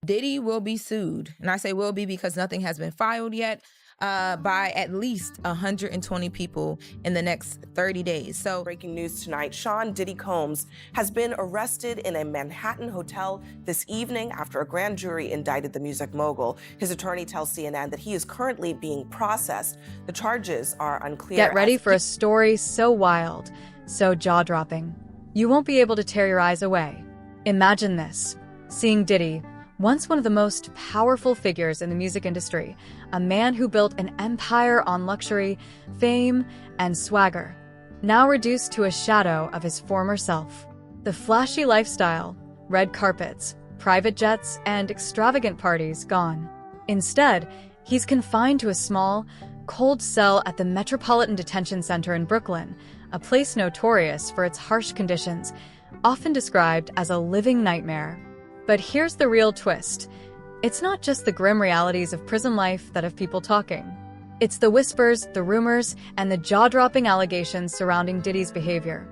Diddy will be sued, and I say will be because nothing has been filed yet, by at least 120 people in the next 30 days. So, breaking news tonight, Sean Diddy Combs has been arrested in a Manhattan hotel this evening after a grand jury indicted the music mogul. His attorney tells CNN that he is currently being processed. The charges are unclear. Get ready for a story so wild, so jaw-dropping. You won't be able to tear your eyes away. Imagine this: seeing Diddy, once one of the most powerful figures in the music industry, a man who built an empire on luxury, fame, and swagger, now reduced to a shadow of his former self. The flashy lifestyle, red carpets, private jets, and extravagant parties gone. Instead, he's confined to a small, cold cell at the Metropolitan Detention Center in Brooklyn, a place notorious for its harsh conditions, often described as a living nightmare. But here's the real twist. It's not just the grim realities of prison life that have people talking. It's the whispers, the rumors, and the jaw-dropping allegations surrounding Diddy's behavior,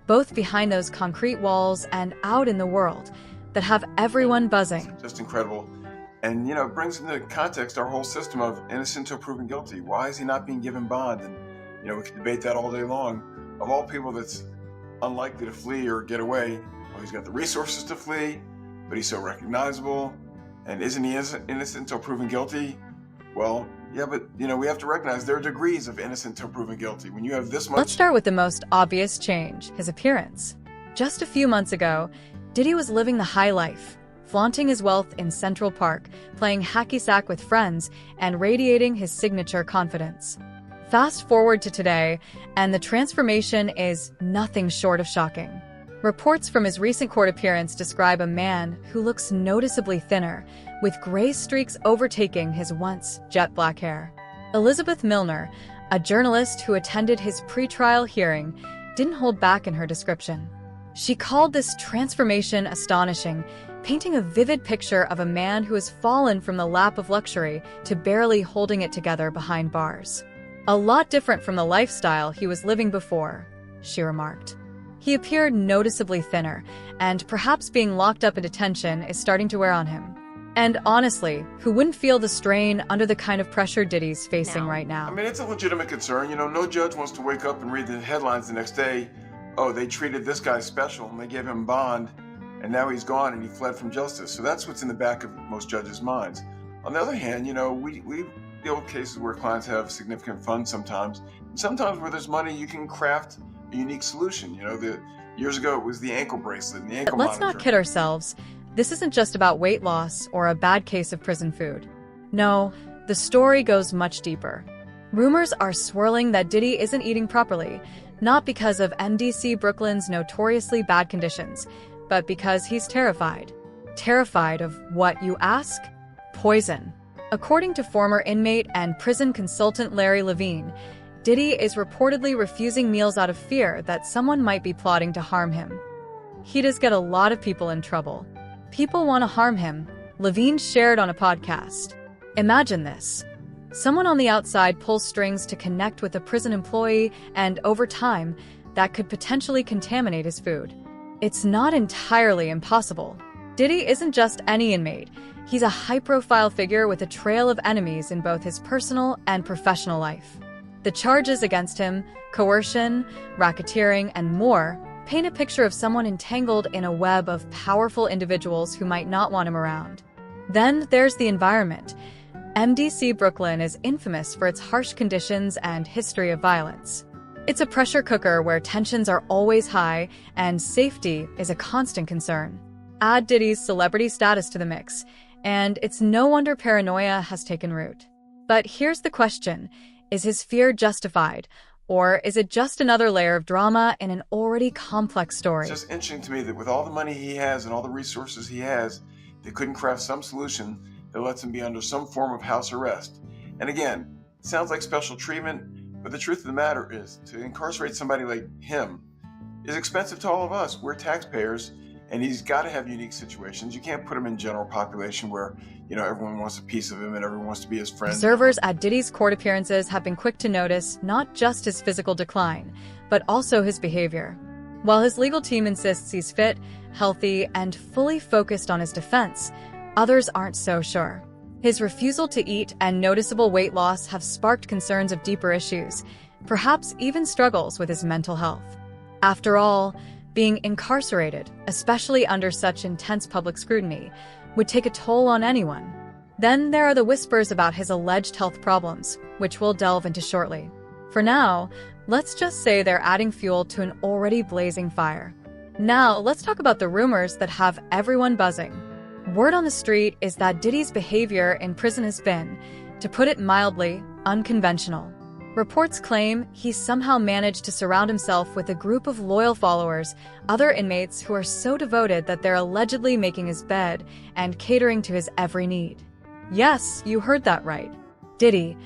both behind those concrete walls and out in the world, that have everyone buzzing. Just incredible. And, it brings into context our whole system of innocent till proven guilty. Why is he not being given bond? And, we could debate that all day long. Of all people that's unlikely to flee or get away, well, he's got the resources to flee, but he's so recognizable. And isn't he innocent till proven guilty? Well, yeah, but, we have to recognize there are degrees of innocent till proven guilty. When you have this much... Let's start with the most obvious change, his appearance. Just a few months ago, Diddy was living the high life, flaunting his wealth in Central Park, playing hacky sack with friends, and radiating his signature confidence. Fast forward to today, and the transformation is nothing short of shocking. Reports from his recent court appearance describe a man who looks noticeably thinner, with gray streaks overtaking his once jet black hair. Elizabeth Milner, a journalist who attended his pre-trial hearing, didn't hold back in her description. She called this transformation astonishing, painting a vivid picture of a man who has fallen from the lap of luxury to barely holding it together behind bars. A lot different from the lifestyle he was living before, she remarked. He appeared noticeably thinner, and perhaps being locked up in detention is starting to wear on him. And honestly, who wouldn't feel the strain under the kind of pressure Diddy's facing right now? I mean, it's a legitimate concern. No judge wants to wake up and read the headlines the next day. Oh, they treated this guy special and they gave him bond, and now he's gone and he fled from justice. So that's what's in the back of most judges' minds. On the other hand, we deal with cases where clients have significant funds sometimes. And sometimes where there's money, you can craft a unique solution. Years ago it was the ankle bracelet and the ankle monitor. Let's not kid ourselves. This isn't just about weight loss or a bad case of prison food. No, the story goes much deeper. Rumors are swirling that Diddy isn't eating properly, not because of MDC Brooklyn's notoriously bad conditions, but because he's terrified. Terrified of what, you ask? Poison. According to former inmate and prison consultant Larry Levine, Diddy is reportedly refusing meals out of fear that someone might be plotting to harm him. He does get a lot of people in trouble. People want to harm him, Levine shared on a podcast. Imagine this. Someone on the outside pulls strings to connect with a prison employee, and over time, that could potentially contaminate his food. It's not entirely impossible. Diddy isn't just any inmate. He's a high-profile figure with a trail of enemies in both his personal and professional life. The charges against him, coercion, racketeering, and more, paint a picture of someone entangled in a web of powerful individuals who might not want him around. Then there's the environment. MDC Brooklyn is infamous for its harsh conditions and history of violence. It's a pressure cooker where tensions are always high and safety is a constant concern. Add Diddy's celebrity status to the mix, and it's no wonder paranoia has taken root. But here's the question. Is his fear justified, or is it just another layer of drama in an already complex story? It's just interesting to me that with all the money he has and all the resources he has, they couldn't craft some solution that lets him be under some form of house arrest. And again, it sounds like special treatment, but the truth of the matter is, to incarcerate somebody like him is expensive to all of us. We're taxpayers, and he's got to have unique situations. You can't put him in general population where, everyone wants a piece of him and everyone wants to be his friend. Observers at Diddy's court appearances have been quick to notice not just his physical decline, but also his behavior. While his legal team insists he's fit, healthy, and fully focused on his defense, others aren't so sure. His refusal to eat and noticeable weight loss have sparked concerns of deeper issues, perhaps even struggles with his mental health. After all, being incarcerated, especially under such intense public scrutiny, would take a toll on anyone. Then there are the whispers about his alleged health problems, which we'll delve into shortly. For now, let's just say they're adding fuel to an already blazing fire. Now, let's talk about the rumors that have everyone buzzing. Word on the street is that Diddy's behavior in prison has been, to put it mildly, unconventional. Reports claim he somehow managed to surround himself with a group of loyal followers, other inmates who are so devoted that they're allegedly making his bed and catering to his every need. Yes, you heard that right. Diddy,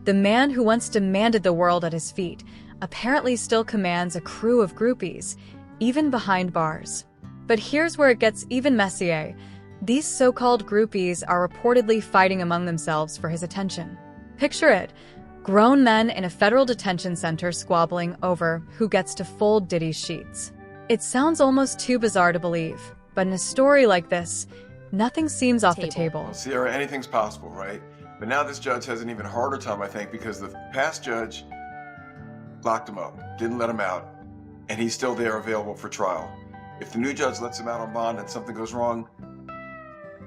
the man who once demanded the world at his feet, apparently still commands a crew of groupies, even behind bars. But here's where it gets even messier. These so-called groupies are reportedly fighting among themselves for his attention. Picture it. Grown men in a federal detention center squabbling over who gets to fold Diddy's sheets. It sounds almost too bizarre to believe, but in a story like this, nothing seems off the table. Well, Sierra, anything's possible, right? But now this judge has an even harder time, I think, because the past judge locked him up, didn't let him out, and he's still there available for trial. If the new judge lets him out on bond and something goes wrong,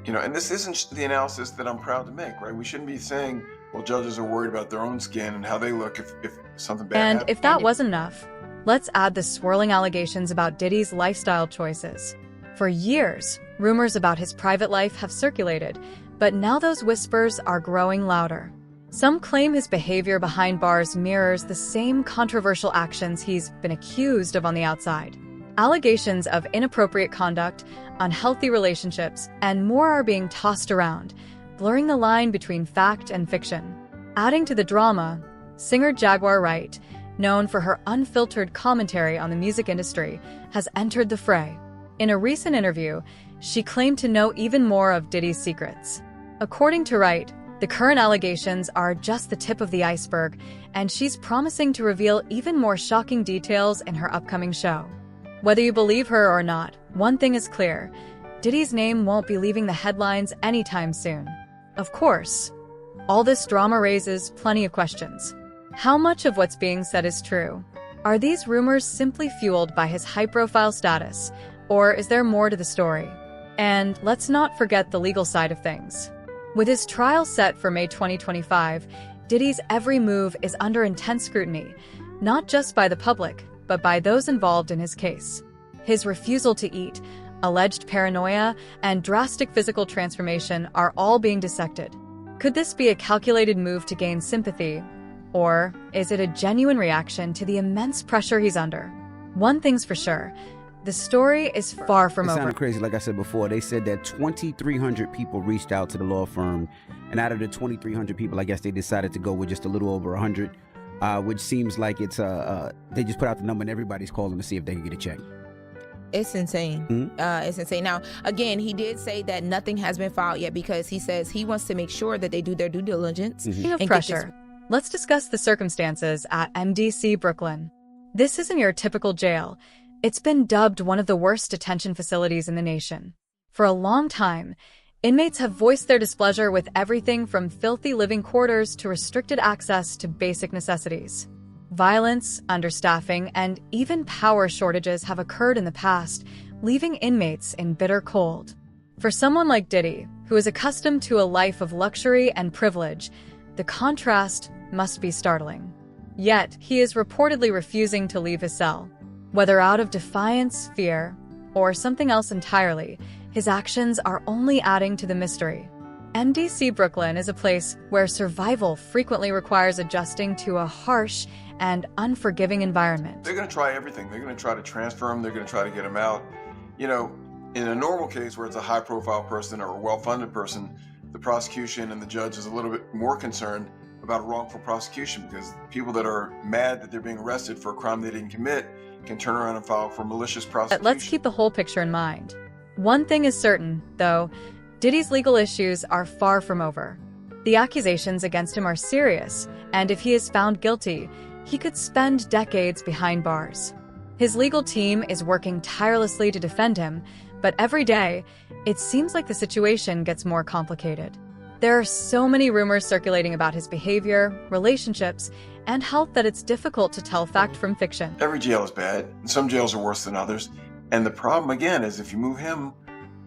and this isn't the analysis that I'm proud to make, right? We shouldn't be saying, well, judges are worried about their own skin and how they look if something bad happens. And if that wasn't enough, let's add the swirling allegations about Diddy's lifestyle choices. For years, rumors about his private life have circulated, but now those whispers are growing louder. Some claim his behavior behind bars mirrors the same controversial actions he's been accused of on the outside. Allegations of inappropriate conduct, unhealthy relationships, and more are being tossed around, blurring the line between fact and fiction. Adding to the drama, singer Jaguar Wright, known for her unfiltered commentary on the music industry, has entered the fray. In a recent interview, she claimed to know even more of Diddy's secrets. According to Wright, the current allegations are just the tip of the iceberg, and she's promising to reveal even more shocking details in her upcoming show. Whether you believe her or not, one thing is clear: Diddy's name won't be leaving the headlines anytime soon. Of course, all this drama raises plenty of questions. How much of what's being said is true? Are these rumors simply fueled by his high-profile status, or is there more to the story? And let's not forget the legal side of things. With his trial set for May 2025, Diddy's every move is under intense scrutiny, not just by the public, but by those involved in his case. His refusal to eat, alleged paranoia, and drastic physical transformation are all being dissected. Could this be a calculated move to gain sympathy, or is it a genuine reaction to the immense pressure he's under? One thing's for sure: the story is far from over. It sounded crazy. Like I said before, they said that 2,300 people reached out to the law firm, and out of the 2,300 people, I guess they decided to go with just a little over 100, which seems like it's they just put out the number and everybody's calling to see if they can get a check. It's insane. Mm-hmm. It's insane. Now, again, he did say that nothing has been filed yet because he says he wants to make sure that they do their due diligence. Speaking of pressure, let's discuss the circumstances at MDC Brooklyn. This isn't your typical jail. It's been dubbed one of the worst detention facilities in the nation. For a long time, inmates have voiced their displeasure with everything from filthy living quarters to restricted access to basic necessities. Violence, understaffing, and even power shortages have occurred in the past, leaving inmates in bitter cold. For someone like Diddy, who is accustomed to a life of luxury and privilege, the contrast must be startling. Yet, he is reportedly refusing to leave his cell. Whether out of defiance, fear, or something else entirely, his actions are only adding to the mystery. MDC Brooklyn is a place where survival frequently requires adjusting to a harsh and unforgiving environment. They're going to try everything. They're going to try to transfer him. They're going to try to get him out. In a normal case where it's a high-profile person or a well-funded person, the prosecution and the judge is a little bit more concerned about a wrongful prosecution, because people that are mad that they're being arrested for a crime they didn't commit can turn around and file for malicious prosecution. Let's keep the whole picture in mind. One thing is certain, though: Diddy's legal issues are far from over. The accusations against him are serious, and if he is found guilty, he could spend decades behind bars. His legal team is working tirelessly to defend him, But every day, it seems like the situation gets more complicated. There are so many rumors circulating about his behavior, relationships, and health that it's difficult to tell fact from fiction. Every jail is bad, and some jails are worse than others. And the problem, again, is if you move him,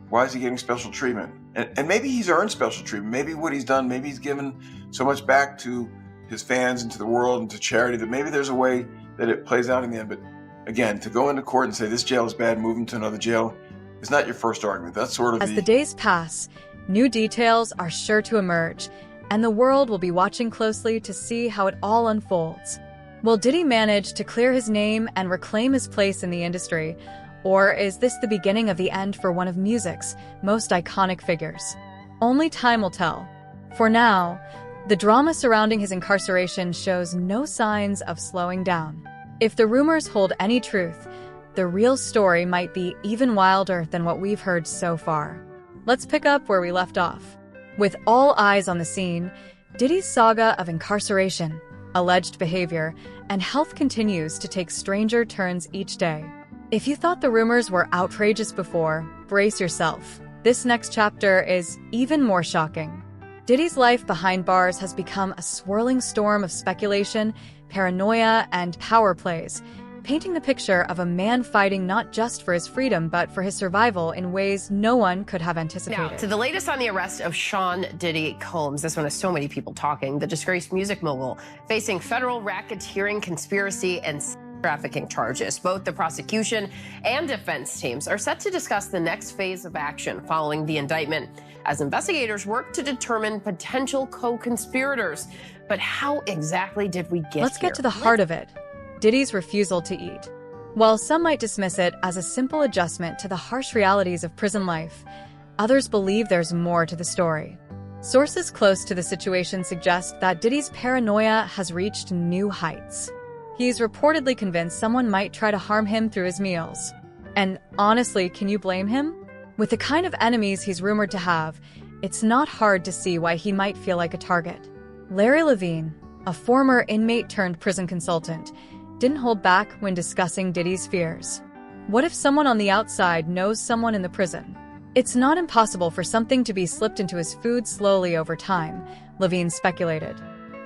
why is he getting special treatment? And maybe he's earned special treatment. Maybe what he's done, maybe he's given so much back to his fans and to the world and to charity that maybe there's a way that it plays out in the end. But again, to go into court and say this jail is bad, move him to another jail, is not your first argument. That's sort of As the days pass, new details are sure to emerge, and the world will be watching closely to see how it all unfolds. Will Diddy manage to clear his name and reclaim his place in the industry? Or is this the beginning of the end for one of music's most iconic figures? Only time will tell. For now, the drama surrounding his incarceration shows no signs of slowing down. If the rumors hold any truth, the real story might be even wilder than what we've heard so far. Let's pick up where we left off. With all eyes on the scene, Diddy's saga of incarceration, alleged behavior, and health continues to take stranger turns each day. If you thought the rumors were outrageous before, brace yourself. This next chapter is even more shocking. Diddy's life behind bars has become a swirling storm of speculation, paranoia, and power plays, painting the picture of a man fighting not just for his freedom but for his survival in ways no one could have anticipated. Now, to the latest on the arrest of Sean Diddy Combs. This one has so many people talking. The disgraced music mogul facing federal racketeering, conspiracy, and trafficking charges. Both the prosecution and defense teams are set to discuss the next phase of action following the indictment as investigators work to determine potential co-conspirators. But how exactly did we get here? Let's get to the heart of it. Diddy's refusal to eat. While some might dismiss it as a simple adjustment to the harsh realities of prison life, others believe there's more to the story. Sources close to the situation suggest that Diddy's paranoia has reached new heights. He's reportedly convinced someone might try to harm him through his meals. And honestly, can you blame him? With the kind of enemies he's rumored to have, it's not hard to see why he might feel like a target. Larry Levine, a former inmate-turned-prison consultant, didn't hold back when discussing Diddy's fears. What if someone on the outside knows someone in the prison? It's not impossible for something to be slipped into his food slowly over time, Levine speculated.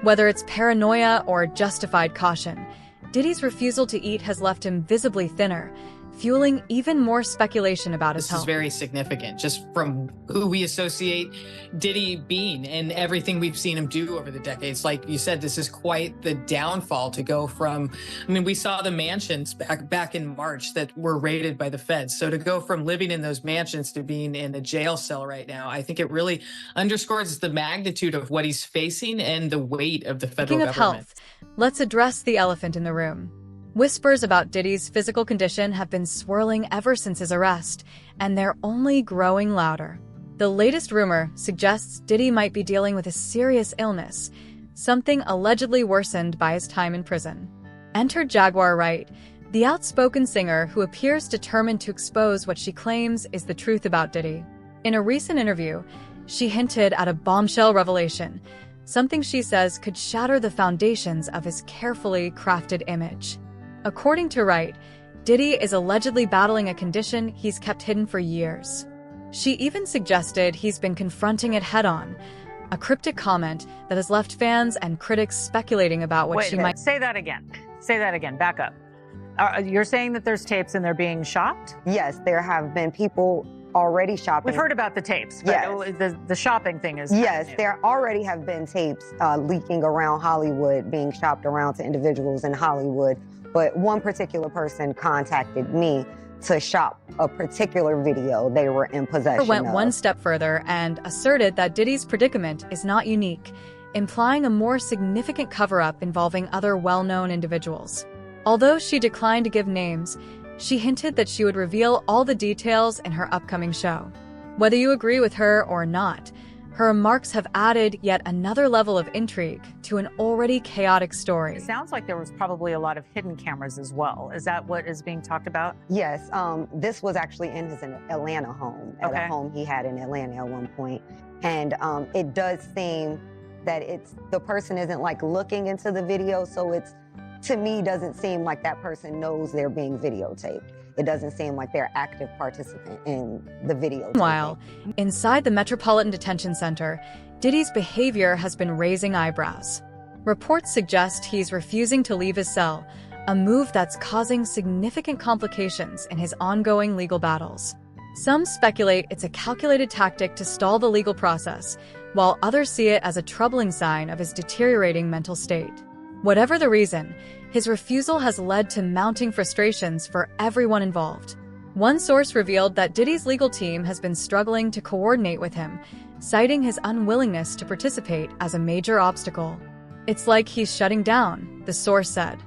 Whether it's paranoia or justified caution, Diddy's refusal to eat has left him visibly thinner, fueling even more speculation about his health. This is very significant, just from who we associate Diddy being and everything we've seen him do over the decades. Like you said, this is quite the downfall to go from, I mean, we saw the mansions back in March that were raided by the feds. So to go from living in those mansions to being in a jail cell right now, I think it really underscores the magnitude of what he's facing and the weight of the federal government. Speaking of health, let's address the elephant in the room. Whispers about Diddy's physical condition have been swirling ever since his arrest, and they're only growing louder. The latest rumor suggests Diddy might be dealing with a serious illness, something allegedly worsened by his time in prison. Enter Jaguar Wright, the outspoken singer who appears determined to expose what she claims is the truth about Diddy. In a recent interview, she hinted at a bombshell revelation, something she says could shatter the foundations of his carefully crafted image. According to Wright, Diddy is allegedly battling a condition he's kept hidden for years. She even suggested he's been confronting it head-on, a cryptic comment that has left fans and critics speculating about what she might— Say that again. Say that again. Back up. You're saying that there's tapes and they're being shopped? Yes, there have been people already shopping. We've heard about the tapes, but yes. The shopping thing is— Yes, there already have been tapes leaking around Hollywood, being shopped around to individuals in Hollywood. But one particular person contacted me to shop a particular video they were in possession of. Went one step further and asserted that Diddy's predicament is not unique, implying a more significant cover-up involving other well-known individuals. Although she declined to give names, she hinted that she would reveal all the details in her upcoming show. Whether you agree with her or not, her remarks have added yet another level of intrigue to an already chaotic story. It sounds like there was probably a lot of hidden cameras as well. Is that what is being talked about? Yes, this was actually in his Atlanta home, at a home he had in Atlanta at one point. And it does seem that the person isn't like looking into the video, so it's, to me, doesn't seem like that person knows they're being videotaped. it doesn't seem like they're active participant in the video. Meanwhile, inside the Metropolitan Detention Center, Diddy's behavior has been raising eyebrows. Reports suggest he's refusing to leave his cell, a move that's causing significant complications in his ongoing legal battles. Some speculate it's a calculated tactic to stall the legal process, while others see it as a troubling sign of his deteriorating mental state. Whatever the reason, his refusal has led to mounting frustrations for everyone involved. One source revealed that Diddy's legal team has been struggling to coordinate with him, citing his unwillingness to participate as a major obstacle. It's like he's shutting down, the source said.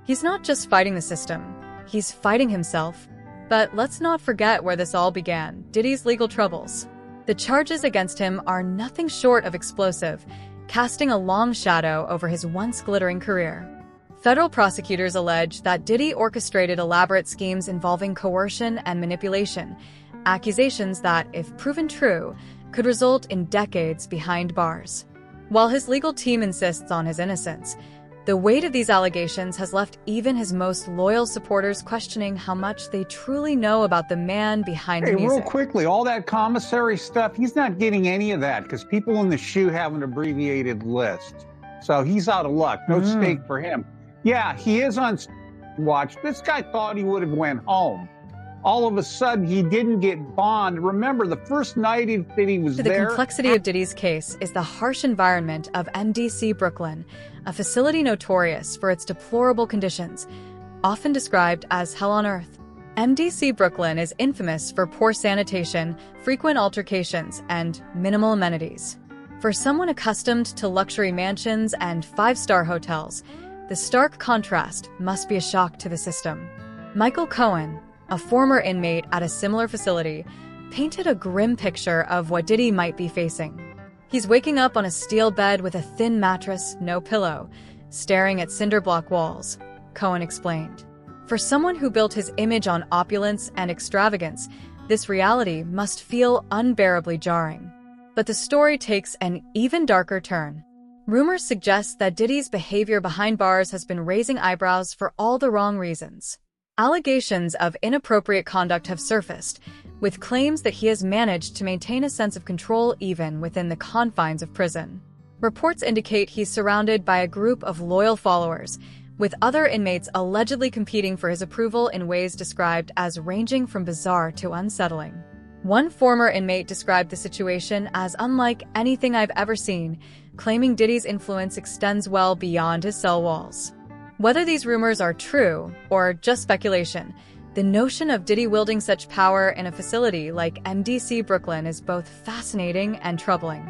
He's not just fighting the system, he's fighting himself. But let's not forget where this all began, Diddy's legal troubles. The charges against him are nothing short of explosive, casting a long shadow over his once glittering career. Federal prosecutors allege that Diddy orchestrated elaborate schemes involving coercion and manipulation, accusations that, if proven true, could result in decades behind bars. While his legal team insists on his innocence, the weight of these allegations has left even his most loyal supporters questioning how much they truly know about the man behind the music. Real quickly, all that commissary stuff, he's not getting any of that because people in the shoe have an abbreviated list. So he's out of luck. No stake for him. Yeah, he is on watch. This guy thought he would have went home. All of a sudden, he didn't get bond. Remember, the first night that he was there... The complexity of Diddy's case is the harsh environment of MDC Brooklyn, a facility notorious for its deplorable conditions, often described as hell on earth. MDC Brooklyn is infamous for poor sanitation, frequent altercations, and minimal amenities. For someone accustomed to luxury mansions and five-star hotels, the stark contrast must be a shock to the system. Michael Cohen, a former inmate at a similar facility, painted a grim picture of what Diddy might be facing. He's waking up on a steel bed with a thin mattress, no pillow, staring at cinder block walls, Cohen explained. For someone who built his image on opulence and extravagance, this reality must feel unbearably jarring. But the story takes an even darker turn. Rumors suggest that Diddy's behavior behind bars has been raising eyebrows for all the wrong reasons. Allegations of inappropriate conduct have surfaced, with claims that he has managed to maintain a sense of control even within the confines of prison. Reports indicate he's surrounded by a group of loyal followers, with other inmates allegedly competing for his approval in ways described as ranging from bizarre to unsettling. One former inmate described the situation as unlike anything I've ever seen, claiming Diddy's influence extends well beyond his cell walls. Whether these rumors are true or just speculation, the notion of Diddy wielding such power in a facility like MDC Brooklyn is both fascinating and troubling.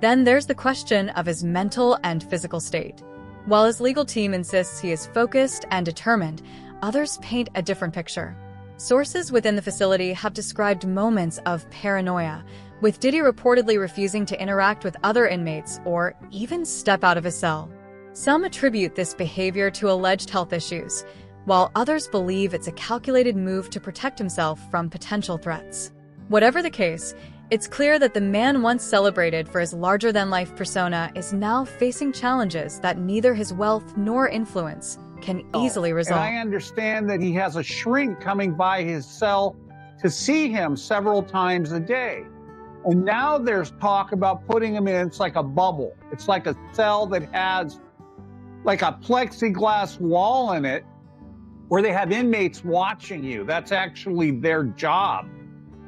Then there's the question of his mental and physical state. While his legal team insists he is focused and determined, others paint a different picture. Sources within the facility have described moments of paranoia, with Diddy reportedly refusing to interact with other inmates or even step out of his cell. Some attribute this behavior to alleged health issues, while others believe it's a calculated move to protect himself from potential threats. Whatever the case, it's clear that the man once celebrated for his larger-than-life persona is now facing challenges that neither his wealth nor influence can easily resolve. And I understand that he has a shrink coming by his cell to see him several times a day. And now there's talk about putting him in, it's like a bubble. It's like a cell that has like a plexiglass wall in it where they have inmates watching you. That's actually their job,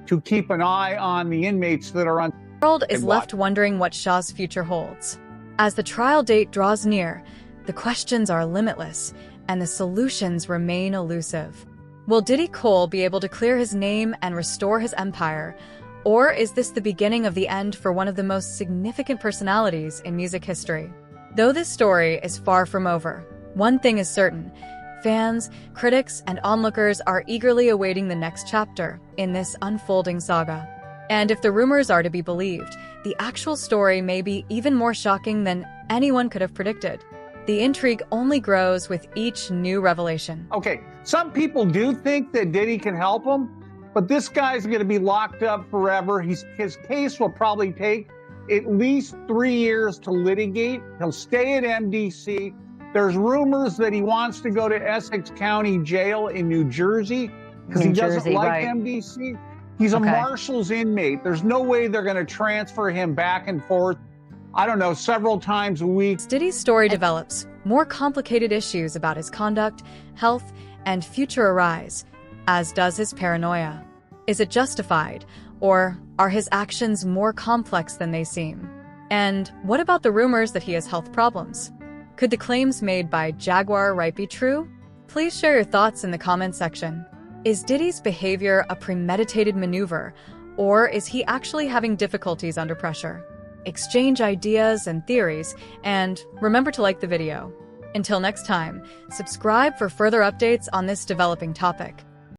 to keep an eye on the inmates that are on. The world is left wondering what Shaw's future holds. As the trial date draws near, the questions are limitless and the solutions remain elusive. Will Diddy Cole be able to clear his name and restore his empire? Or is this the beginning of the end for one of the most significant personalities in music history? Though this story is far from over, one thing is certain. Fans, critics, and onlookers are eagerly awaiting the next chapter in this unfolding saga. And if the rumors are to be believed, the actual story may be even more shocking than anyone could have predicted. The intrigue only grows with each new revelation. Okay, some people do think that Diddy can help him, but this guy's going to be locked up forever. His case will probably take at least 3 years to litigate. He'll stay at MDC. There's rumors that he wants to go to Essex County Jail in New Jersey. because he New doesn't Jersey, like right. MDC. He's a Okay. Marshals inmate. There's no way they're going to transfer him back and forth, I don't know, several times a week. As Diddy's story develops, more complicated issues about his conduct, health, and future arise, as does his paranoia. Is it justified, or are his actions more complex than they seem? And what about the rumors that he has health problems? Could the claims made by Jaguar Right be true? Please share your thoughts in the comment section. Is Diddy's behavior a premeditated maneuver, or is he actually having difficulties under pressure? Exchange ideas and theories, and remember to like the video. Until next time, subscribe for further updates on this developing topic.